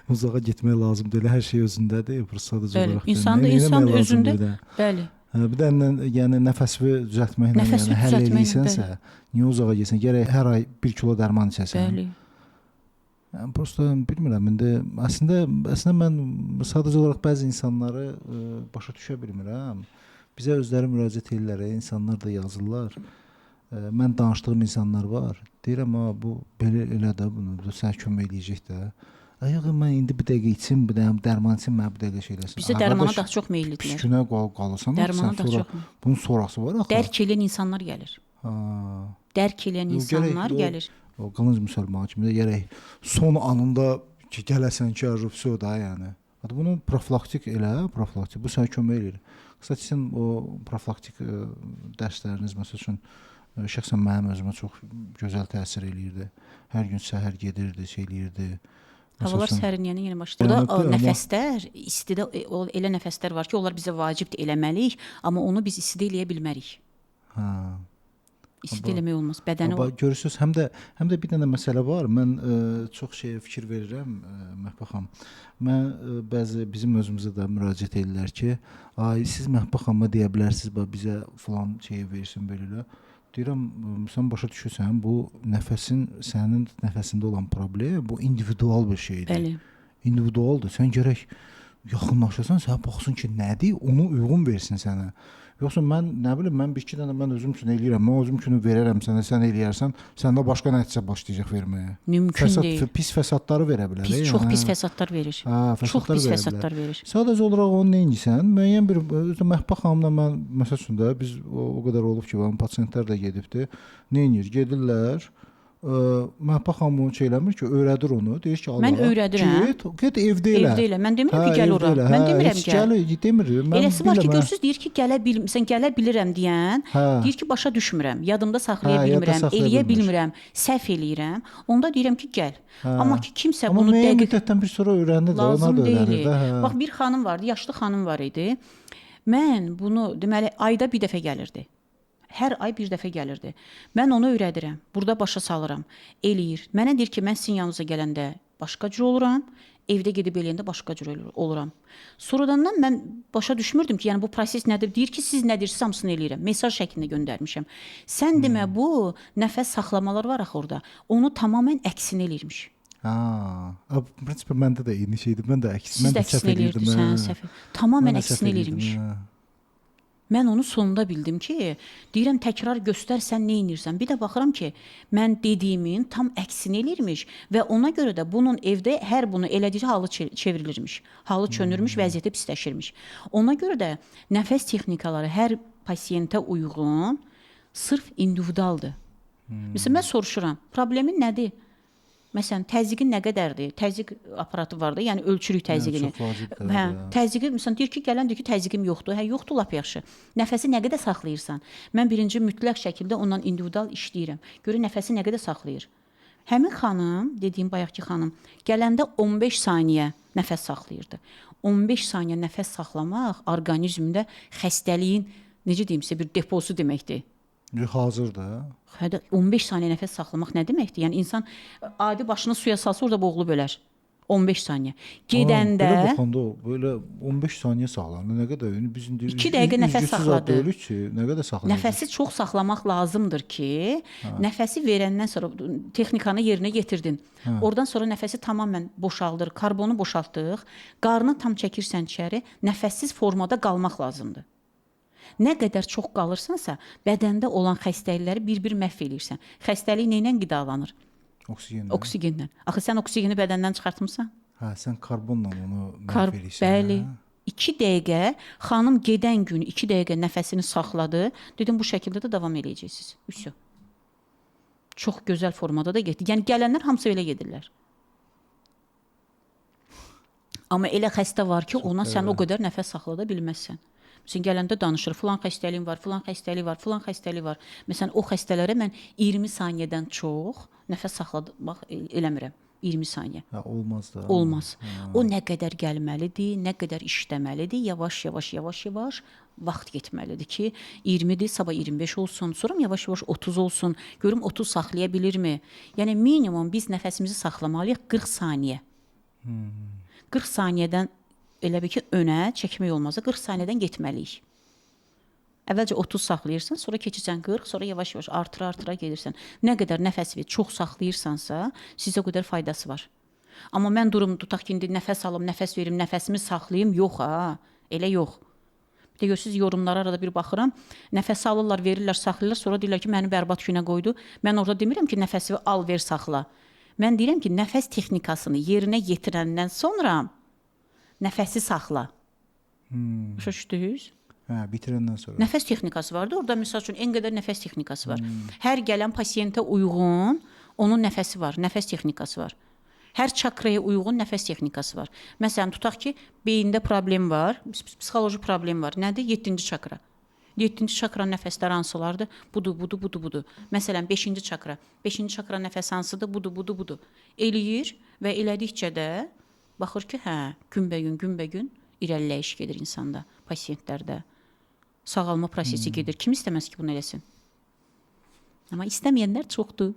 Uzağa getmək lazım deyil. Hər şey özündədir. Sadəcə Bəli, olaraq insan özündə, bəli. Bir də yəni nəfəsini düzəltməklə, yəni həll edirsənsə, niyə uzağa getsən? Gərək hər ay 1 kilo dərman içəsən. Bəli. Yəni prosta bilmirəm indi. Əslində mən sadəcə olaraq bəzi insanları başa düşə bilmirəm. Bizə özləri müraciət edirlər, insanlar da yazırlar. Mən danışdığım insanlar var. Deyirəm, bu belə elə də bunu sənə kömək eləyəcək də. Yox, mən indi bir dəqiqə içim, bir dərman içim, mən bir dəqiqə şey eləsin. Bizə dərmana daha çox meyillidirlər. Pişkünə qalırsan, dərmana daha çox. Bunun sonrası var axı. Dərk edən insanlar gəlir. Dərk edən insanlar gəlir. O qılınc müsəlman kimi də gərək son anında ki, gələsən ki, rüfsü da yəni. Bunu profilaktik elə, profilaktik. Bu sənə kömək eləyir. Qısa sizin o profilaktik dərsləriniz məsəl üçün şəxsən mənim özümə çox gözəl təsir eləyirdi. Hər gün səhər gedirdi, şey eləyirdi. Havalar sərinləyəndə yenə başlayır. Burada nəfəslər, istidə elə nəfəslər var ki, onlar bizə vacibdir, eləməliyik, amma onu biz istidə eləyə bilmərik. İstidə eləmək olmaz. Bədəni görürsüz, həm də bir dənə məsələ var. Mən çox şeyə fikir verirəm, Məhbə xanım. Mən bəzi bizim özümüzə də müraciət edirlər ki, siz Məhbə xanıma deyə bilərsiniz, bizə falan şey versin belə. Deyirəm, sən başa düşürsən, bu nəfəsin, sənin nəfəsində olan problem, bu individual bir şeydir. Bəli. İndividualdır. Sən gərək yaxınlaşasan, sən baxsın ki, nədir, onu uyğun versin sənə. Yoxsa mən, nə bilim, mən bir-iki dənə mən özüm üçün eləyirəm, mən özüm üçün verərəm sənə, sən eləyərsən, səndə başqa nəticə başlayacaq verməyə. Mümkün deyil. Pis fəsadları verə bilər. Çox pis fəsadlar verir. Çox pis fəsadlar verir. Sadəcə olaraq onu nə edirsən? Müəyyən bir, Məhbə xanımla mən, məsəl üçün də, biz o qədər olub ki, pasiyentlər də gedibdir. Nə edir? Gedirlər. Məhbə xanım onu eləmir ki, öyrədir onu. Deyir ki, mən öyrədirəm. Get evdə elə. Evdə elə. Mən demirəm ki, gəl ora. Mən demirəm gəl. Eləsi var ki, görürsüz, deyir ki, sən gələ bilirəm deyən, deyir ki, başa düşmürəm, yadımda saxlaya bilmirəm, eləyə bilmirəm, səhv eləyirəm. Onda deyirəm ki, gəl. Amma ki, kimsə bunu dəqiq müddətdən bir sonra öyrənir də, onlar da öyrənir də. Bax, bir xanım vardı, yaşlı xanım var idi. Mən bunu, deməli, ayda bir dəfə gəlirdi. Hər ay bir dəfə gəlirdi. Mən onu öyrədirəm, burada başa salıram, eləyir. Mənə deyir ki, mən sizin yanınıza gələndə başqa cür oluram, evdə gedib eləyəndə başqa cür oluram. Sonradan mən başa düşmürdüm ki, yəni bu proses nədir? Deyir ki, siz nə deyirsiniz, hamısını eləyirəm. Mesaj şəklində göndərmişəm. Sən demə, bu nəfəs saxlamalar var axı orada. Onu tamamən əksinə eləyirmiş. Prinsipə məndə də eyni şeydir. Mən də səhv eləyirdim. Tamamən əksinə eləyirmiş. Mən onu sonunda bildim ki, deyirəm, təkrar göstərsən nə edirsən. Bir də baxıram ki, mən dediyimin tam əksini elirmiş və ona görə də bunun evdə hər bunu elədiyi halı çevrilirmiş. Halı çönürmüş, vəziyyəti pisləşirmiş. Ona görə də nəfəs texnikaları hər pasiyentə uyğun, sırf individualdır. Məsələn, mən soruşuram, problemin nədir? Məsələn, təzyiqin nə qədərdir? Təzyiq aparatı var da, yəni ölçürük təzyiqini. Təzyiqi, məsələn, deyir ki, gələndir ki, təzyiqim yoxdur. Yoxdur, lap yaxşı. Nəfəsi nə qədər saxlayırsan? Mən birinci mütləq şəkildə ondan individual işləyirəm. Görün, nəfəsi nə qədər saxlayır. Həmin xanım, dediyim bayaqki xanım, gələndə 15 saniyə nəfəs saxlayırdı. 15 saniyə nəfəs saxlamaq orqanizmdə xəstəliyin, necə deyim sizə, bir deposu deməkdir. Hazırdır. 15 saniyə nəfəs saxlamaq nə deməkdir? Yəni insan adi başını suya salsa orada boğulub ölər. 15 saniyə. Gedəndə belə baxanda belə 15 saniyə saxlanır. Nə qədər? Biz 2 dəqiqə nəfəs saxladı. Nə qədər saxlanır? Nəfəsi çox saxlamaq lazımdır ki, nəfəsi verəndən sonra texnikanı yerinə yetirdin. Oradan sonra nəfəsi tamamən boşaldır, karbonu boşaltdıq, qarnı tam çəkirsən içəri, nəfəssiz formada qalmaq lazımdır. Nə qədər çox qalırsansa, bədəndə olan xəstəlikləri bir-bir məhv eləyirsən. Xəstəlik nə ilə qidalanır? Oksigenlə. Oksigenlə. Axı sən oksigeni bədəndən çıxartmısan? Sən karbonla onu məhv eləyirsən. Bəli. 2 dəqiqə, xanım gedən gün 2 dəqiqə nəfəsini saxladı. Dedim, bu şəkildə də davam eləyəcəksiniz. Üsü. Çox gözəl formada da getdi. Yəni gələnlər hamısı elə gedirlər. Amma elə xəstə var ki, ona sən o qədər nəfəs saxlada bilməzsən. Məsələn, gələndə danışır, filan xəstəliyin var, filan xəstəlik var, filan xəstəlik var. Məsələn, o xəstələrə mən 20 saniyədən çox nəfəs saxlamaq eləmirəm. 20 saniyə. Olmaz da. Olmaz. O nə qədər gəlməlidir, nə qədər işləməlidir, yavaş-yavaş vaxt getməlidir ki, 20-dir, sabah 25 olsun, sonra yavaş-yavaş 30 olsun, görüm 30 saxlaya bilirmi? Yəni, minimum biz nəfəsimizi saxlamalıyıq 40 saniyə. 40 saniyədən elə bil ki, önə çəkmək olmaz. 40 saniyədən getməliyik. Əvvəlcə 30 saxlayırsan, sonra keçirsən 40, sonra yavaş-yavaş artıra gedirsən. Nə qədər nəfəsi çox saxlayırsansa, sizə o qədər faydası var. Amma mən durum tutaq ki, indi nəfəs alım, nəfəs verim, nəfəsimi saxlayım, yox ha, elə yox. Bir də görürsüz, yorumlara arada bir baxıram, nəfəs alırlar, verirlər, saxlayırlar, sonra deyirlər ki, məni bərbad günə qoydu. Mən orada demirəm ki, nəfəsi al, ver, saxla. Mən deyirəm ki, nəfəs texnikasını yerinə yetirəndən sonra nəfəsi saxla. Başa düşdünüz? Hə, bitirəndən sonra. Nəfəs texnikası vardı. Orada məsəl üçün en qədər nəfəs texnikası var. Hər gələn pasiyentə uyğun onun nəfəsi var, nəfəs texnikası var. Hər çakraya uyğun nəfəs texnikası var. Məsələn, tutaq ki, beyində problem var, psixoloji problem var. Nədir? 7-ci çakra. 7-ci çakra nəfəslər hansılardır? Budur. Məsələn, 5-ci çakra. 5-ci çakra nəfəs hansıdır? Budur. Eləyir və elədikcə də baxır ki, hə, günbəgün irəliləyiş gedir insanda, pasiyentlərdə. Sağalma prosesi gedir. Kim istəməz ki, bunu eləsin? Amma istəməyənlər çoxdur.